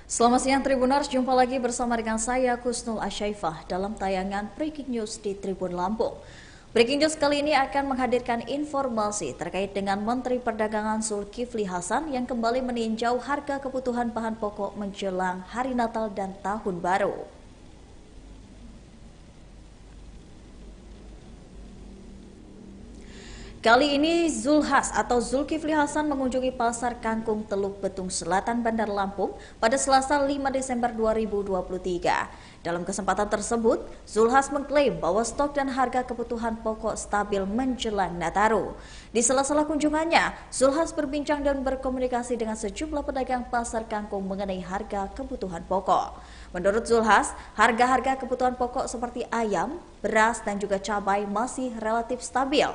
Selamat siang Tribuners, jumpa lagi bersama dengan saya Kusnul Asyaifah dalam tayangan Breaking News di Tribun Lampung. Breaking News kali ini akan menghadirkan informasi terkait dengan Menteri Perdagangan Zulkifli Hasan yang kembali meninjau harga kebutuhan bahan pokok menjelang Hari Natal dan Tahun Baru. Kali ini Zulhas atau Zulkifli Hasan mengunjungi Pasar Kangkung Teluk Betung Selatan Bandar Lampung pada Selasa 5 Desember 2023. Dalam kesempatan tersebut, Zulhas mengklaim bahwa stok dan harga kebutuhan pokok stabil menjelang Nataru. Di sela-sela kunjungannya, Zulhas berbincang dan berkomunikasi dengan sejumlah pedagang Pasar Kangkung mengenai harga kebutuhan pokok. Menurut Zulhas, harga-harga kebutuhan pokok seperti ayam, beras, dan juga cabai masih relatif stabil.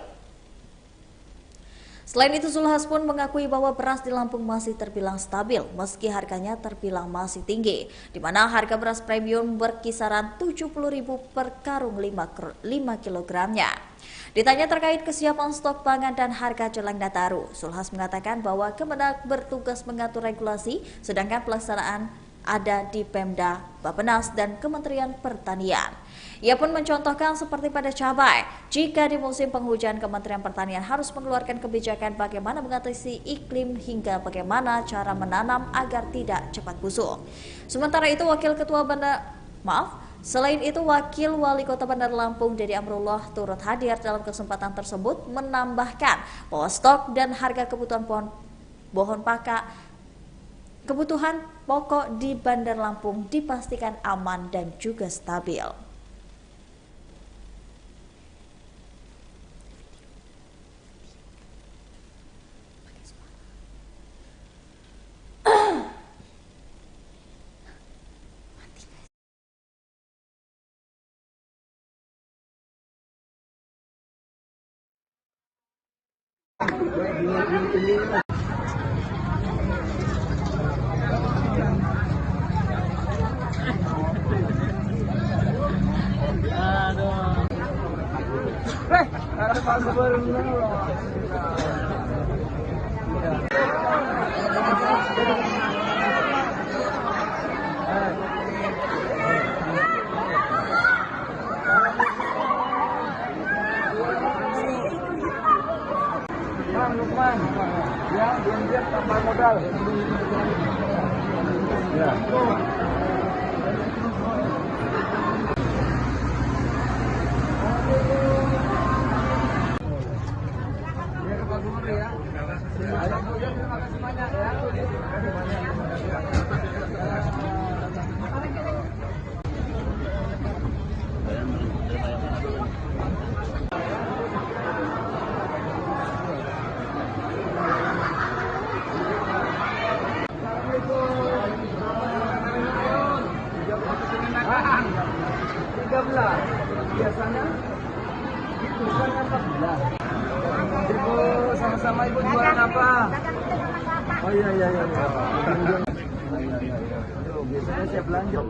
Selain itu, Zulhas pun mengakui bahwa beras di Lampung masih terbilang stabil meski harganya terbilang masih tinggi, di mana harga beras premium berkisaran Rp70.000 per karung 5 kilogramnya. Ditanya terkait kesiapan stok pangan dan harga jelang Nataru, Zulhas mengatakan bahwa Kemenak bertugas mengatur regulasi, sedangkan pelaksanaan ada di Pemda, Bappenas, dan Kementerian Pertanian. Ia pun mencontohkan seperti pada cabai, jika di musim penghujan Kementerian Pertanian harus mengeluarkan kebijakan bagaimana mengatasi iklim hingga bagaimana cara menanam agar tidak cepat busuk. Sementara itu Selain itu, Wakil Wali Kota Bandar Lampung Dedi Amrullah turut hadir dalam kesempatan tersebut menambahkan bahwa stok dan harga kebutuhan pokok di Bandar Lampung dipastikan aman dan juga stabil. Lukman, ya, diam-diam tambah modal. Ya. Terima kasih banyak biasanya itu kan 14. Ibu sama-sama ibu jualan apa? Oh iya. Biasanya saya belanja.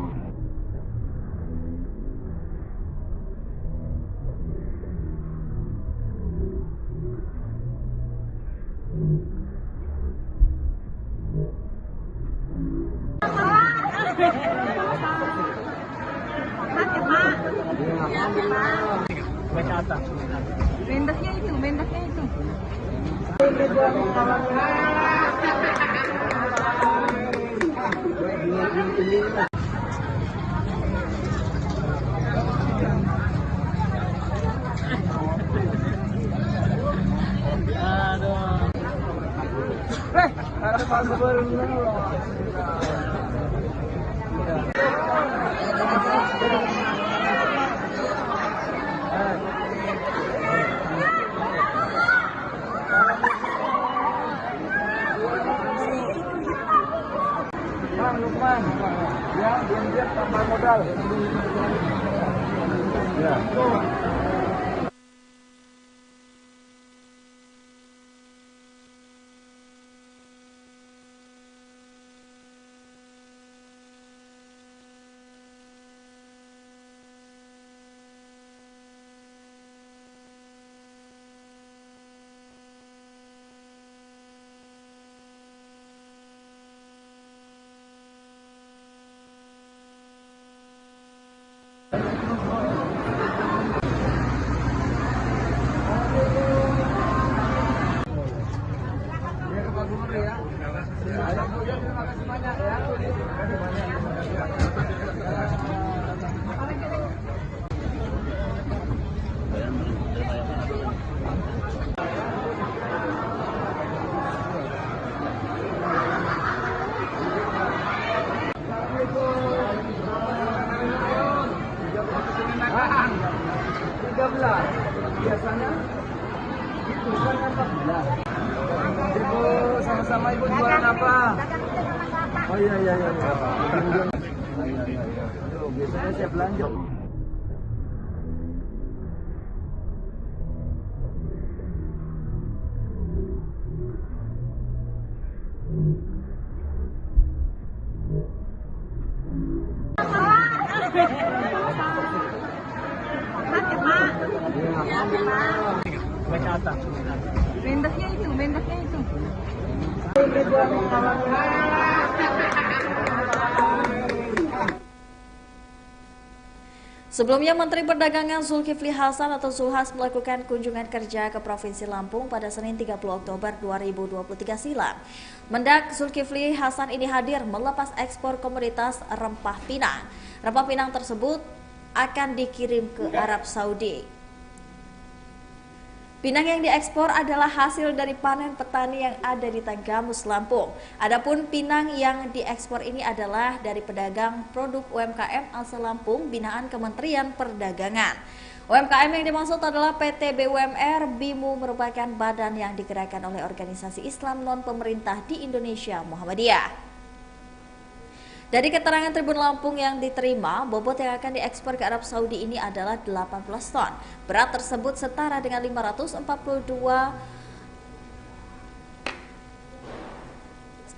Mendaknya itu. Lukman, ya, diam-diam tambah modal. Ya. Ayo Bu, ya, terima kasih banyak ya. Terima kasih banyak. 13 biasanya itu kan 14. Ibu sama-sama ibu jualan apa? Oh iya iya iya. Biasanya saya belanja. Mendaknya itu, mendaknya itu. Sebelumnya, Menteri Perdagangan Zulkifli Hasan atau Zulhas melakukan kunjungan kerja ke Provinsi Lampung pada Senin 30 Oktober 2023 silam. Mendak Zulkifli Hasan ini hadir melepas ekspor komoditas rempah Pinang. Rempah Pinang tersebut akan dikirim ke Arab Saudi. Pinang yang diekspor adalah hasil dari panen petani yang ada di Tanggamus, Lampung. Adapun pinang yang diekspor ini adalah dari pedagang produk UMKM asal Lampung binaan Kementerian Perdagangan. UMKM yang dimaksud adalah PT BUMR BIMU, merupakan badan yang digerakkan oleh organisasi Islam non-pemerintah di Indonesia, Muhammadiyah. Dari keterangan Tribun Lampung yang diterima, bobot yang akan diekspor ke Arab Saudi ini adalah 18 ton. Berat tersebut setara dengan 542.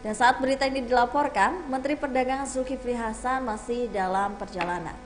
Dan saat berita ini dilaporkan, Menteri Perdagangan Zulkifli Hasan masih dalam perjalanan.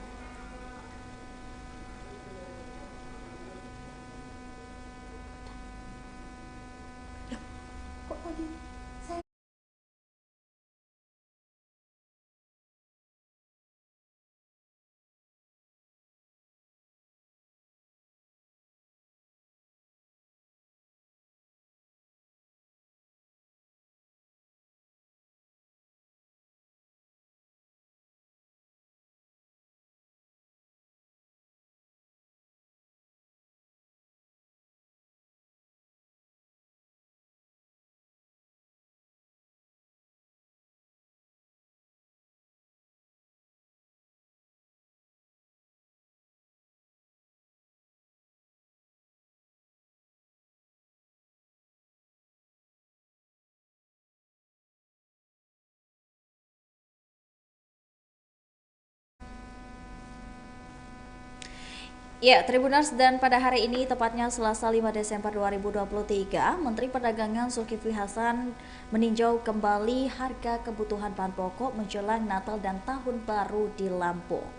Ya, Tribuners, dan pada hari ini tepatnya Selasa 5 Desember 2023, Menteri Perdagangan Zulkifli Hasan meninjau kembali harga kebutuhan bahan pokok menjelang Natal dan Tahun Baru di Lampung.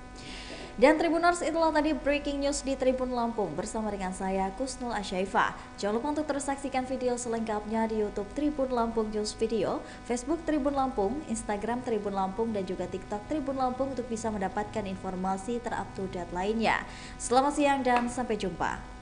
Dan Tribuners, itulah tadi breaking news di Tribun Lampung bersama dengan saya Kusnul Asyaifah. Jangan lupa untuk terus saksikan video selengkapnya di YouTube Tribun Lampung News Video, Facebook Tribun Lampung, Instagram Tribun Lampung, dan juga TikTok Tribun Lampung untuk bisa mendapatkan informasi terupdate lainnya. Selamat siang dan sampai jumpa.